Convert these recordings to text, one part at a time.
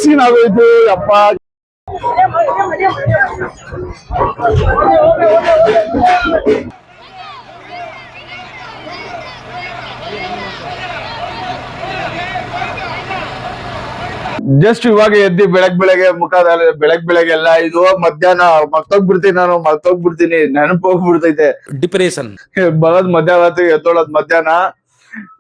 ಸೀನಾಗೋಯ್ತು ಅಪ್ಪ. ಜಸ್ಟ್ ಇವಾಗ ಎದ್ದಿ ಬೆಳಗ್ಗೆ ಮುಖದಲ್ಲಿ ಬೆಳಗ್ಗೆಲ್ಲ ಇದು ಮಧ್ಯಾಹ್ನ ಮರ್ತೋಗ್ಬಿಡ್ತೀನಿ ನೆನಪು ಹೋಗ್ಬಿಡ್ತೈತೆ. ಡಿಪ್ರೆಷನ್ ಬರೋದ್ ಮಧ್ಯಾಹ್ನ ಎದ್ದೋಳದ್ ಮಧ್ಯಾಹ್ನ.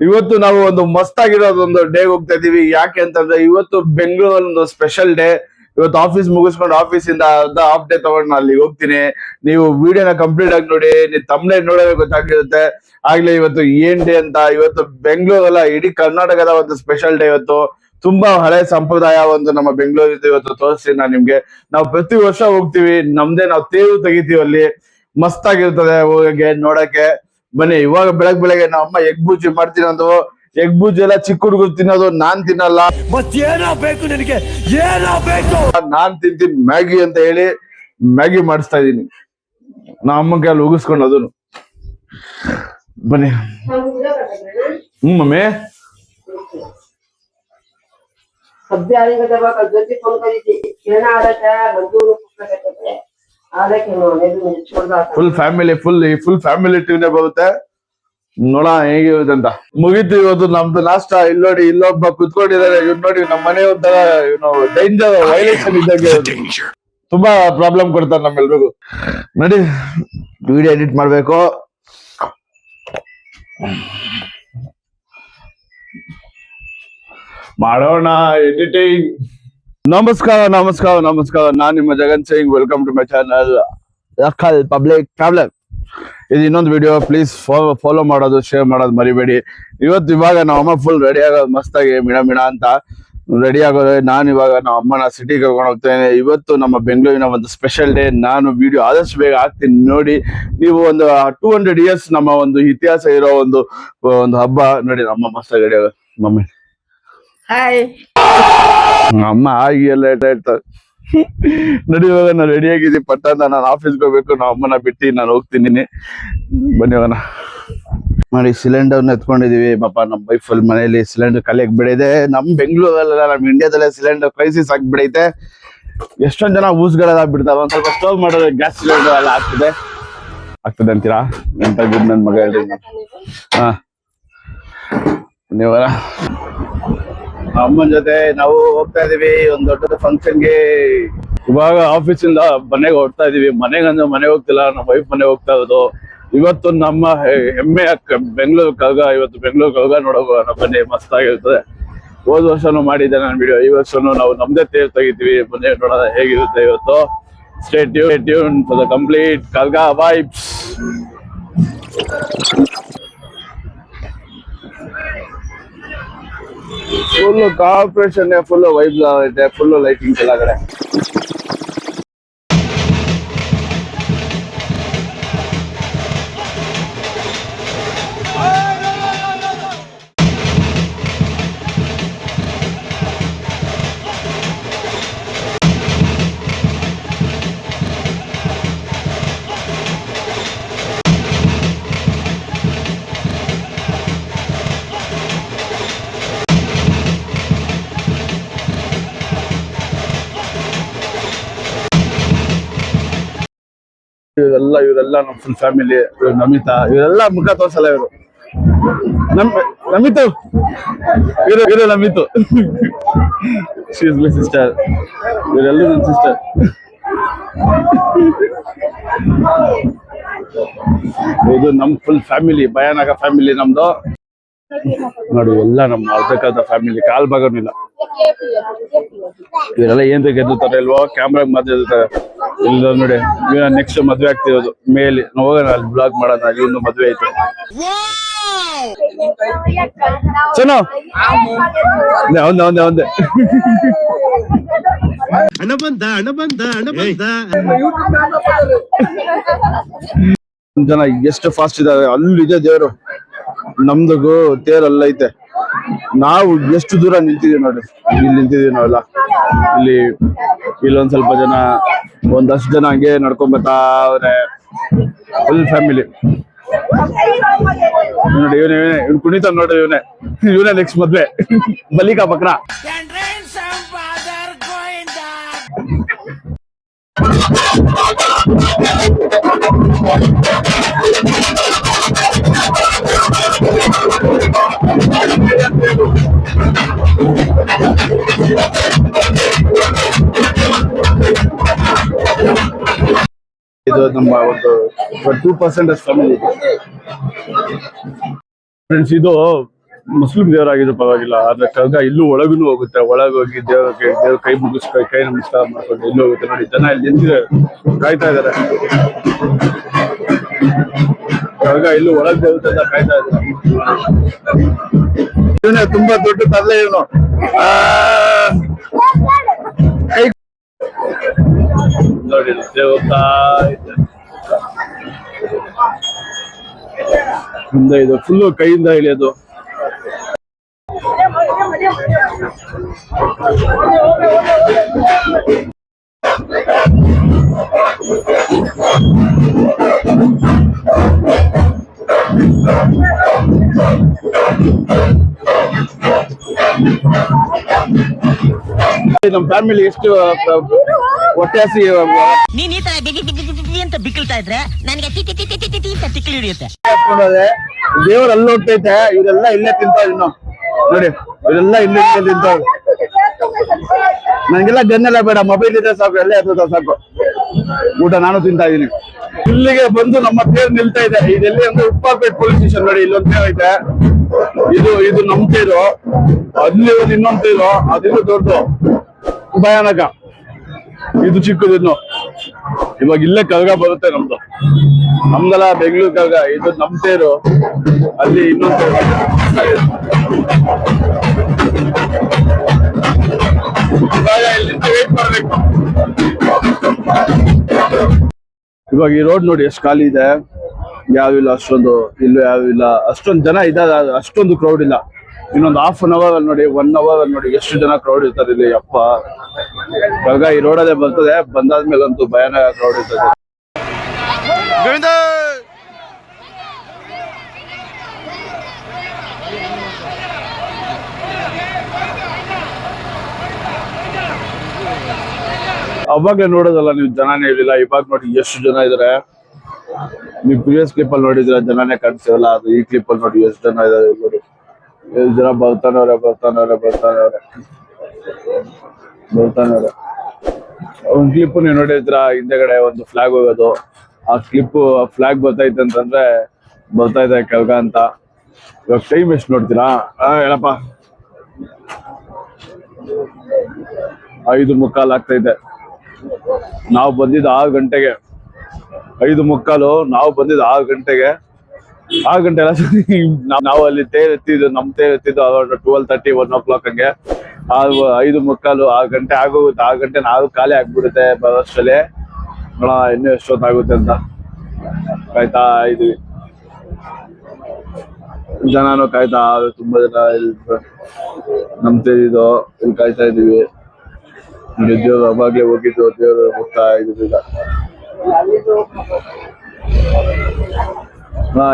ಇವತ್ತು ನಾವು ಒಂದು ಮಸ್ತ್ ಆಗಿರೋದೊಂದು ಡೇ ಹೋಗ್ತಾ ಇದೀವಿ. ಯಾಕೆ ಅಂತಂದ್ರೆ ಇವತ್ತು ಬೆಂಗಳೂರಲ್ಲಿ ಒಂದು ಸ್ಪೆಷಲ್ ಡೇ. ಇವತ್ತು ಆಫೀಸ್ ಮುಗಿಸ್ಕೊಂಡು ಆಫೀಸಿಂದ ಅರ್ಧ ಹಾಫ್ ಡೇ ತಗೊಂಡು ನಾನು ಅಲ್ಲಿಗೆ ಹೋಗ್ತೀನಿ. ನೀವು ವಿಡಿಯೋನ ಕಂಪ್ಲೀಟ್ ಆಗಿ ನೋಡಿ, ನೀವು ತಮ್ಮನೇ ನೋಡೋದೇ ಗೊತ್ತಾಗಿರುತ್ತೆ ಆಗ್ಲೇ ಇವತ್ತು ಏನ್ ಡೇ ಅಂತ. ಇವತ್ತು ಬೆಂಗಳೂರಲ್ಲ ಇಡೀ ಕರ್ನಾಟಕದ ಒಂದು ಸ್ಪೆಷಲ್ ಡೇ. ಇವತ್ತು ತುಂಬಾ ಹಳೆ ಸಂಪ್ರದಾಯ ಒಂದು ನಮ್ಮ ಬೆಂಗಳೂರಿದ್ದು. ಇವತ್ತು ತೋರಿಸ್ತೀನಿ ನಾನು ನಿಮ್ಗೆ. ನಾವು ಪ್ರತಿ ವರ್ಷ ಹೋಗ್ತೀವಿ, ನಾವು ತೇರು ತೆಗಿತೀವಿ ಅಲ್ಲಿ. ಮಸ್ತ್ ಆಗಿರ್ತದೆ ಹೋಗಕ್ಕೆ ನೋಡಕ್ಕೆ. ಬನ್ನಿ. ಇವಾಗ ಬೆಳಗ್ಗೆ ನಮ್ಮ ಅಮ್ಮ ಎಗ್ ಬೂಜಿ ಮಾಡ್ತೀನಿ ಅಂದ್ರು. ಎಗ್ ಬೂಜಿ ಎಲ್ಲ ಚಿಕ್ಕ ಹುಡುಗರು ತಿನ್ನೋದು, ನಾನ್ ತಿನ್ನಲ್ಲ. ನಾನ್ ತಿಂತೀನಿ ಮ್ಯಾಗಿ ಅಂತ ಹೇಳಿ ಮ್ಯಾಗಿ ಮಾಡಿಸ್ತಾ ಇದೀನಿ ನಾ ಅಮ್ಮಂಗೆ ಅಲ್ಲಿ ಉಗಿಸ್ಕೊಂಡು. ಅದನ್ನು ಬನ್ನಿ. ಮಮ್ಮಿ ಫುಲ್ ಫ್ಯಾಮಿಲಿ ಟ್ಯೂನೇ ಬರುತ್ತೆ. ನೋಡ ಹೇಗಿರುತ್ತೆ ಅಂತ. ಮುಗೀತು ಇವತ್ತು ನಮ್ದು ನಾಷ್ಟ. ಇಲ್ಲಿ ನೋಡಿ, ಇಲ್ಲೊಬ್ಬ ಕುತ್ಕೊಂಡಿದ್ದಾರೆ. ಇವ್ರು ನೋಡಿ, ನಮ್ಮ ಮನೆ ಒಂಥರ ಡೇಂಜರ್ ವೈಲೇಷನ್ ಇದ್ದಂಗೆ. ತುಂಬಾ ಪ್ರಾಬ್ಲಮ್ ಕೊಡ್ತಾರೆ ನಮ್ಮೆಲ್ರಿಗೂ. ನೋಡಿ, ವಿಡಿಯೋ ಎಡಿಟ್ ಮಾಡ್ಬೇಕು. ಮಾಡೋಣ ಎಡಿಟಿಂಗ್. ನಮಸ್ಕಾರ. ನಾನ್ ನಿಮ್ಮ Jagan Singh. Welcome to my channel public traveller. ಇದು ಇನ್ನೊಂದು ವಿಡಿಯೋ. ಪ್ಲೀಸ್ ಫಾಲೋ ಮಾಡೋದು, ಶೇರ್ ಮಾಡೋದು ಮರಿಬೇಡಿ. ಇವಾಗ ನಮ್ಮ ಅಮ್ಮ ಫುಲ್ ರೆಡಿ ಆಗೋದು ಮಸ್ತಾಗಿ ಮಿಣ ಅಂತ ರೆಡಿ ಆಗೋದು. ನಾನು ಇವಾಗ ನಮ್ಮ ಅಮ್ಮನ ಸಿಟಿಗೆ ಕರ್ಕೊಂಡು ಹೋಗ್ತೇನೆ. ಇವತ್ತು ನಮ್ಮ ಬೆಂಗಳೂರಿನ ಒಂದು ಸ್ಪೆಷಲ್ ಡೇ. ನಾನು ವಿಡಿಯೋ ಆದಷ್ಟು ಬೇಗ ಹಾಕ್ತೀನಿ ನೋಡಿ. ನೀವು ಒಂದು 200 years ನಮ್ಮ ಒಂದು ಇತಿಹಾಸ ಇರೋ ಒಂದು ಹಬ್ಬ ನೋಡಿ. ನಮ್ಮ ಮಸ್ತಾಗಿ ರೆಡಿ ಆಗೋದು. ಮಮ್ಮಿ ಅಮ್ಮ ಆಗಿ ಎಲ್ಲ ಹೇಳ್ತಾರೆ. ನಡಿ, ಇವಾಗ ನಾನು ರೆಡಿ ಆಗಿದ್ದೀನಿ. ಪಟ್ಟಂತ ನಾನು ಆಫೀಸ್ಗೆ ಹೋಗ್ಬೇಕು. ನಮ್ಮ ಅಮ್ಮನ ಬಿಟ್ಟು ನಾನು ಹೋಗ್ತೀನಿ. ಬನ್ನಿ ಹೋಗೋಣ. ನೋಡಿ, ಸಿಲಿಂಡರ್ನ ಎತ್ಕೊಂಡಿದೀವಿ. ಪಾಪ ನಮ್ಮ ವೈಫ್ ಅಲ್ಲಿ ಮನೇಲಿ ಸಿಲಿಂಡರ್ ಖಾಲಿ ಆಗ್ಬಿಡೈತೆ. ನಮ್ ಬೆಂಗಳೂರಲ್ಲ, ನಮ್ ಇಂಡಿಯಾದಲ್ಲೇ ಸಿಲಿಂಡರ್ ಕ್ರೈಸಿಸ್ ಆಗ್ಬಿಡೈತೆ. ಎಷ್ಟೊಂದ್ ಜನ ಊಸ್ಗಳೆಲ್ಲ ಬಿಡ್ತಾವ. ಒಂದ್ ಸ್ವಲ್ಪ ಸ್ಟೋವ್ ಮಾಡೋದು, ಗ್ಯಾಸ್ ಸಿಲಿಂಡರ್ ಎಲ್ಲ ಆಗ್ತದೆ ಅಂತೀರಾ? ಎಂತ ಗುಡ್ ನನ್ ಮಗ ಹೇಳ್ರಿ. ಹಾ, ನೀವ ಅಮ್ಮನ ಜೊತೆ ನಾವು ಹೋಗ್ತಾ ಇದೀವಿ ಒಂದು ದೊಡ್ಡ ಫಂಕ್ಷನ್ಗೆ. ಇವಾಗ ಆಫೀಸಿಂದ ಮನೆಗೆ ಹೊರಡ್ತಾ ಇದೀವಿ. ಮನೆಗೆ ಹೋಗ್ತಿಲ್ಲ, ನಮ್ಮ ವೈಫ್ ಮನೆಗೆ ಹೋಗ್ತಾ ಇರೋದು. ಇವತ್ತು ನಮ್ಮ ಹೆಮ್ಮೆ ಬೆಂಗಳೂರು ಕಲ್ಗ. ಇವತ್ತು ಬೆಂಗಳೂರು ಕಲ್ಗ ನೋಡೋಣ ಬನ್ನಿ. ಮಸ್ತ್ ಆಗಿರ್ತದೆ. ಹೋದ ವರ್ಷನೂ ಮಾಡಿದ್ದೆ ನಾನು ವಿಡಿಯೋ. ಈ ವರ್ಷನೂ ನಾವು ನಮ್ದೇ ತೇರು ತೆಗಿತೀವಿ. ಬನ್ನಿ ನೋಡೋಣ ಹೇಗಿರುತ್ತೆ ಇವತ್ತು. Stay tune for the complete ಕಲ್ಗ vibes. Full corporation, full vibes ಇದೆ, ಫುಲ್ ಲೈಟಿಂಗ್ಸ್ ಎಲ್ಲ ಕಡೆ. ಇವರೆಲ್ಲ ನಮ್ಮ ಫುಲ್ ಫ್ಯಾಮಿಲಿ. ನಮಿತಾ, ಇವರೆಲ್ಲ ಮುಖ ತೋರ್ಸಲ್ಲ. ಇವರು ನಮಿತು, ಇವರು ನಮಿತು. She is my sister. ಇವರೆಲ್ಲರೂ ನನ್ನ ಸಿಸ್ಟರ್. ಇದು ನಮ್ ಫುಲ್ ಫ್ಯಾಮಿಲಿ, ಭಯಾನಕ ಫ್ಯಾಮಿಲಿ ನಮ್ದು. ನೋಡಿ, ಎಲ್ಲ ನಮ್ಮ ಅರ್ಧಕ್ಕರ್ಧ ಫ್ಯಾಮಿಲಿ. ಕಾಲ್ ಭಾಗನೂ ಇಲ್ಲ. ಇವರೆಲ್ಲ ಏನ್ ಗೆದ್ದುತ್ತಾರೆ ಇಲ್ವೋ, ಕ್ಯಾಮ್ರಾಗ ಮಾತ್ರ ಎದ್ದುತ್ತಾರೆ. ಇಲ್ಲ ನೋಡಿ, ಇವ ನೆಕ್ಸ್ಟ್ ಮದ್ವೆ ಆಗ್ತಿರೋದು ಮೇಲೆ. ಹೋಗೋಣ ಅಲ್ಲಿ ಬ್ಲಾಗ್ ಮಾಡೋಣ. ಇನ್ನು ಮದ್ವೆ ಐತೆ. ಚಲೋ ಒಂದೇ ಜನ ಎಷ್ಟು ಫಾಸ್ಟ್ ಇದಾವೆ. ಅಲ್ಲಿದೆ ದೇವ್ರು. ನಮ್ದು ತೇರಲ್ಲ ಐತೆ. ನಾವು ಎಷ್ಟು ದೂರ ನಿಂತಿದೀವಿ ನೋಡಿ. ಇಲ್ಲಿ ನಿಂತಿದೀವಿ ನಾವೆಲ್ಲ. ಇಲ್ಲೊಂದ್ ಸ್ವಲ್ಪ ಜನ, ಒಂದಷ್ಟು ಜನ ಹಂಗೆ ನಡ್ಕೊಂಡ್ ಬರ್ತಾ ಅವ್ರೆ. Full family. ನೋಡಿ ಇವನು ಕುಣಿತ ನೋಡಿ ಇವನೇ ನೆಕ್ಸ್ಟ್ ಮದ್ವೆ ಬಲಿಕಾ ಬಕ್ರಾ. ಇದು ನಮ್ಮ ಒಂದು 2% ಫ್ಯಾಮಿಲಿ ಫ್ರೆಂಡ್ಸ್. ಇದು ಮುಸ್ಲಿಂ ದೇವರಾಗಿದ್ರು ಪರವಾಗಿಲ್ಲ, ಆದ್ರೆ ಕರ್ಗ ಇಲ್ಲೂ ಒಳಗೂ ಹೋಗುತ್ತೆ. ಒಳಗೋಗಿ ದೇವ್ರ ಕೈ ಮುಗಿಸ್ಕೊಂಡು ಕೈ ನಮಸ್ಕಾರ ಮಾಡ್ಕೊಂಡು ಇಲ್ಲೂ ಹೋಗುತ್ತೆ. ನೋಡಿ ಜನ ಇಲ್ಲಿ ನಿಂತಿದೆ, ಕಾಯ್ತಾ ಇದಾರೆ. ಕರ್ಗ ಇಲ್ಲೂ ಒಳಗೆ ಹೋಗುತ್ತೆ ಅಂತ ಕಾಯ್ತಾ ಇದ್ದಾರೆ. ಇವನೇ ತುಂಬಾ ದೊಡ್ಡ ತರಲೆ ಇವನು. ಕೈ ನೋಡಿ ದೇವತಾ ಮುಂದೆ ಇದು ಫುಲ್ಲು ಕೈಯಿಂದ ಇಳಿಯೋದು. ನಮ್ಮ ಫ್ಯಾಮಿಲಿ ಎಷ್ಟು ಹೊಟ್ಟೆ ಹಸಿ ನೀನ್ ಈ ತರ ಅಂತ ಬಿಕ್ಕಳ್ತಾ ಇದ್ರೆ ನನಗೆ ತಿಕ್ಕಲಿ ಹಿಡಿಯುತ್ತೆ. ದೇವ್ರ ಅಲ್ಲಿ ಹೋಗ್ತೈತೆ, ಇವರೆಲ್ಲ ಇಲ್ಲೇ ತಿಂತಾವ್. ಇನ್ನು ನೋಡಿ ಇವರೆಲ್ಲ ಇಲ್ಲೇ ತಿಂತಾವ್. ನಂಗೆಲ್ಲ ಗನ್ನೆಲ್ಲ ಬೇಡ, ಮೊಬೈಲ್ ಇದೆ ಸಾಕು, ಎಲ್ಲ ಎತ್ತದ ಸಾಕು. ಊಟ ನಾನು ತಿಂತಾ ಇದೀನಿ. ಇಲ್ಲಿಗೆ ಬಂದು ನಮ್ಮ ತೇರು ನಿಲ್ತಾ ಇದೆ. ಇದೆಲ್ಲಿ ಅಂದ್ರೆ ಉಪ್ಪಾಪೇಟ್ ಪೊಲೀಸ್ ಸ್ಟೇಷನ್. ನೋಡಿ ಇಲ್ಲೊಂದ್ ತೇರು ಐತೆ. ಇದು ನಮ್ ತೇರು. ಅಲ್ಲಿ ಒಂದು ಇನ್ನೊಂದ್ ತೇರು, ಅದಿನ್ನು ದೊಡ್ಡದು ಭಯಾನಕ. ಇದು ಚಿಕ್ಕದು. ಇನ್ನು ಇವಾಗ ಇಲ್ಲೇ ಕರ್ಗ ಬರುತ್ತೆ ನಮ್ದು. ನಮ್ದಲ್ಲ ಬೆಂಗಳೂರು ಕರ್ಗ. ಇದು ನಮ್ ತೇರು, ಅಲ್ಲಿ ಇನ್ನೊಂದು ತೇರು. ವೇಟ್ ಮಾಡ್ಬೇಕು. ಇವಾಗ ಈ ರೋಡ್ ನೋಡಿ ಎಷ್ಟು ಖಾಲಿ ಇದೆ, ಯಾವಿಲ್ಲ ಅಷ್ಟೊಂದು. ಇಲ್ಲೂ ಯಾವಿಲ್ಲ, ಅಷ್ಟೊಂದು ಜನ ಇದ್ದಾರೆ, ಅಷ್ಟೊಂದು ಕ್ರೌಡ್ ಇಲ್ಲ. ಇನ್ನೊಂದು 1/2 hour ಅಲ್ಲಿ ನೋಡಿ, 1 hour ಅಲ್ಲಿ ನೋಡಿ ಎಷ್ಟು ಜನ ಕ್ರೌಡ್ ಇರ್ತಾರೆ ಇಲ್ಲಿ. ಅಪ್ಪ ಕರ್ಗ ಈ ರೋಡಲ್ಲೇ ಬರ್ತದೆ. ಬಂದಾದ್ಮೇಲಂತೂ ಭಯಾನಕ ಕ್ರೌಡ್ ಇರ್ತದೆ. ಅವಾಗ್ಲೇ ನೋಡೋದಲ್ಲ ನೀವು, ಜನನೇ ಇರಲಿಲ್ಲ. ಇವಾಗ ನೋಡಿ ಎಷ್ಟು ಜನ ಇದಾರೆ. ನೀವು ಪ್ರಿವಿಯಸ್ ಕ್ಲಿಪ್ ಅಲ್ಲಿ ನೋಡಿದ್ರೆ ಜನನೇ ಕಾಣಿಸಿರಲ್ಲ. ಅದು ಈ ಕ್ಲಿಪ್ ಅಲ್ಲಿ ನೋಡಿ ಎಷ್ಟು ಜನ ಇದಾರೆ. ಎಷ್ಟು ಜನ ಬರ್ತಾನವ್ರೆ. ಒಂದ್ ಕ್ಲಿಪ್ ನೀವು ನೋಡಿದ್ರ ಹಿಂದೆಗಡೆ ಒಂದು ಫ್ಲಾಗ್ ಹೋಗೋದು. ಆ ಫ್ಲಾಗ್ ಬರ್ತೈತೆ ಅಂತಂದ್ರೆ ಬರ್ತಾ ಇದೆ ಕರ್ಗ ಅಂತ. ಇವಾಗ ಟೈಮ್ ಎಷ್ಟು ನೋಡ್ತೀರಾ? ಹೇಳಪ್ಪ, 5:15 ಆಗ್ತೈತೆ. ನಾವು ಬಂದಿದ್ದು 6 ಗಂಟೆಗೆ. 5:15. ನಾವು ಬಂದಿದ್ದು 6 ಗಂಟೆಗೆ. 6 ಗಂಟೆ ಎಲ್ಲ ನಾವು ಅಲ್ಲಿ ತೇರ್ ಎತ್ತಿದ್ದು, ನಮ್ ತೇರ್ ಎತ್ತಿದ್ದು 12:30, 1 o'clock ಹಂಗೆ. 5:15, 6 ಗಂಟೆ ಆಗೋಗುತ್ತೆ. 6 ಗಂಟೆ ನಾವು ಖಾಲಿ ಆಗ್ಬಿಡುತ್ತೆ ಬರೋಷ್ಟರಲ್ಲಿ. ನೋಡ ಇನ್ನೂ ಎಷ್ಟೊತ್ತಾಗುತ್ತೆ ಅಂತ ಕಾಯ್ತಾ ಇದೀವಿ. ಜನನು ಕಾಯ್ತಾ, ತುಂಬಾ ಜನ ಇಲ್ಲಿ ನಮ್ ತೇರಿದ್ದು ಇಲ್ಲಿ ಕಾಯ್ತಾ ಇದೀವಿ. ದೇವ್ರು ಅವಾಗ್ಲೇ ಹೋಗಿದ್ದು, ದೇವ್ರು ಹೋಗ್ತಾ ಇದ್ದಿಲ್ಲ.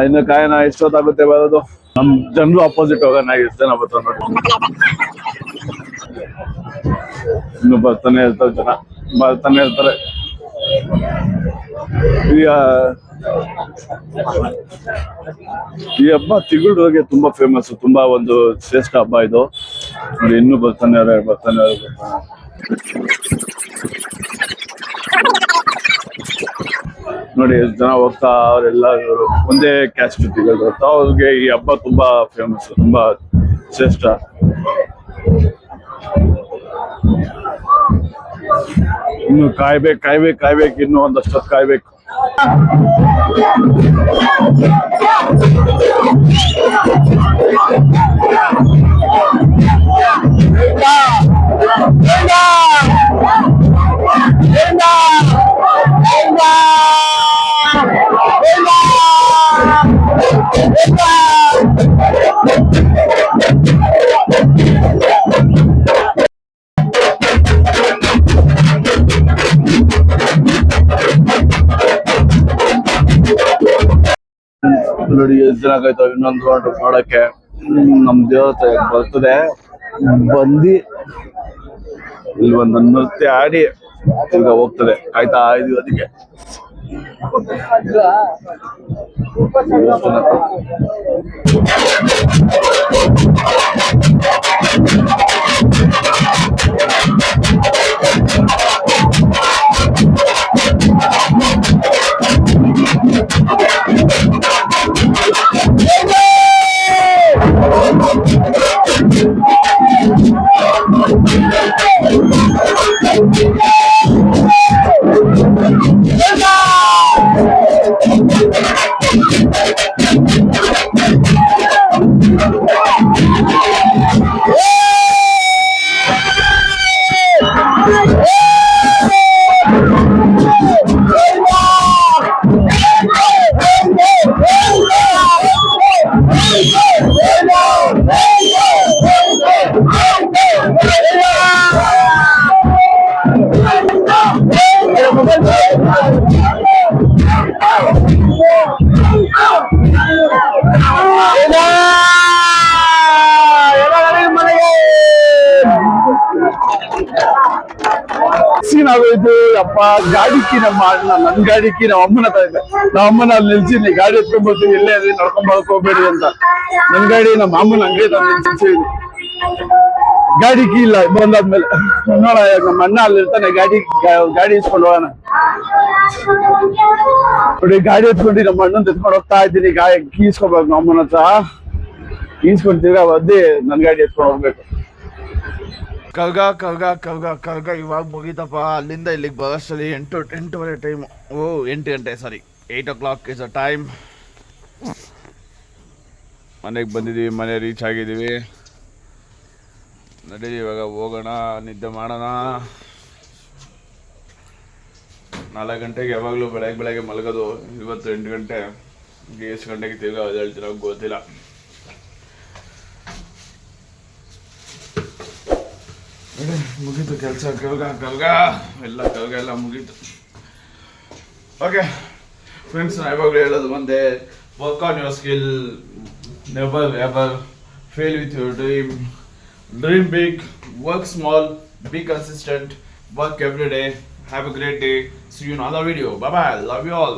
ಇನ್ನು ಕಾಯನ ಎಷ್ಟೊತ್ತಾಗುತ್ತೆ ಬರೋದು. ನಮ್ ಜನರು ಅಪೋಸಿಟ್ ಹೋಗೋಣ, ಎಷ್ಟು ಜನ ಬರ್ತಾರೆ ನೋಡಿ. ಇನ್ನು ಬರ್ತಾನೆ ಇರ್ತಾರೆ ಜನ, ಬರ್ತಾನೆ ಇರ್ತಾರೆ. ಈ ಹಬ್ಬ ತಿಗುಳ್ರಿಗೆ ತುಂಬಾ ಫೇಮಸ್, ತುಂಬಾ ಒಂದು ಶ್ರೇಷ್ಠ ಹಬ್ಬ ಇದು ನೋಡಿ. ಇನ್ನೂ ಬರ್ತಾನೆ ನೋಡಿ ಎಷ್ಟು ಜನ ಹೋಗ್ತಾ ಅವರೆಲ್ಲ ಒಂದೇ ಕ್ಯಾಸ್ಟ್ ತಿಗಳು. ಅವ್ರಿಗೆ ಈ ಹಬ್ಬ ತುಂಬಾ ಫೇಮಸ್, ತುಂಬಾ ಶ್ರೇಷ್ಠ. ಇನ್ನು ಕಾಯ್ಬೇಕು. ಇನ್ನು ಒಂದಷ್ಟು ಕಾಯ್ಬೇಕು. ನೋಡಿ ಎಷ್ಟು ದಿನ ಆಗಾಯ್ತು ಇನ್ನೊಂದು ರೌಂಡ್ ನೋಡಕ್ಕೆ. ನಮ್ ದೇವತೆ ಬರ್ತದೆ ಬಂದು ಇಲ್ಲಿ ಒಂದು ನೃತ್ಯ ಆಡಿ ತಿರ್ಗಾ ಹೋಗ್ತದೆ. ಕಾಯ್ತಾ ಇದೀವಿ ಅದಕ್ಕೆ. ಆಗೋಯ್ತು ಅಪ್ಪ. ಗಾಡಿಕ್ಕಿ ನಮ್ಮ ಅಣ್ಣ, ನನ್ ಗಾಡಿಕ್ಕಿ ನಮ್ಮ ಅಮ್ಮನ ತಂದೆ. ನಮ್ಮ ಅಮ್ಮನ ಅಲ್ಲಿ ನಿಲ್ಸಿದ್ನಿ, ಗಾಡಿ ಎತ್ಕೊಂಡ್ ಬರ್ತೀವಿ, ಎಲ್ಲೇ ಅದೇ ನಡ್ಕೊಂಡ್ ಬರಕ್ ಹೋಗ್ಬೇಡಿ ಅಂತ. ನನ್ ಗಾಡಿ ನಮ್ಮ ಅಮ್ಮನ ಅಂಗಡಿ ತಂದು ನಿಲ್ಸಿದ್ವಿ. ಗಾಡಿ ಕೀ ಇಲ್ಲ ಬಂದಾದ್ಮೇಲೆ. ನೋಡ ನಮ್ಮ ಅಣ್ಣ ಅಲ್ಲಿ ಇರ್ತಾನೆ, ಗಾಡಿ ಇಸ್ಕೊಂಡು ಹೋಗೋಣ ನೋಡಿ. ಗಾಡಿ ಎತ್ಕೊಂಡು ನಮ್ಮ ಅಣ್ಣನ್ ಎತ್ಕೊಂಡು ಹೋಗ್ತಾ ಇದ್ದೀನಿ. ಕೀ ಇಸ್ಕೊಬೇಕು ನಮ್ಮ ಅಮ್ಮನ ಹತ್ರ. ಈಸ್ಕೊಂಡ್ ಒದ್ದಿ ನನ್ ಗಾಡಿ ಎತ್ಕೊಂಡು ಹೋಗ್ಬೇಕು. ಕಲ್ಗ ಇವಾಗ ಮುಗೀತಪ್ಪ. ಅಲ್ಲಿಂದ ಇಲ್ಲಿಗೆ ಬರೋಷ್ಟಲ್ಲಿ 8:10 ಟೈಮ್. 8 ಗಂಟೆ, ಸಾರಿ 8 o'clock ಇಸ್ ಅ ಟೈಮ್. ಮನೆಗೆ ಬಂದಿದ್ದೀವಿ, ಮನೆ ರೀಚ್ ಆಗಿದ್ದೀವಿ. ನಡೀರಿ ಇವಾಗ ಹೋಗೋಣ, ನಿದ್ದೆ ಮಾಡೋಣ. 4 ಗಂಟೆಗೆ ಯಾವಾಗಲೂ ಬೆಳಗ್ಗೆ ಮಲಗೋದು. ಇವತ್ತು 8 ಗಂಟೆ. ಎಷ್ಟು ಗಂಟೆಗೆ ತಿರ್ಗಾ ಹೇಳ್ತೀರ ಗೊತ್ತಿಲ್ಲ. ಮುಗೀತು ಕೆಲಸ. ಕಲ್ಗ ಮುಗೀತು. ಓಕೆ ಫ್ರೆಂಡ್ಸ್, ನಾ ಯಾವಾಗಲೂ ಹೇಳೋದು ಒಂದೇ: work on your skill, never ever fail with your dream big, work small, be consistent, work every day. Have a great day. See you in another video. Bye bye. Love you all.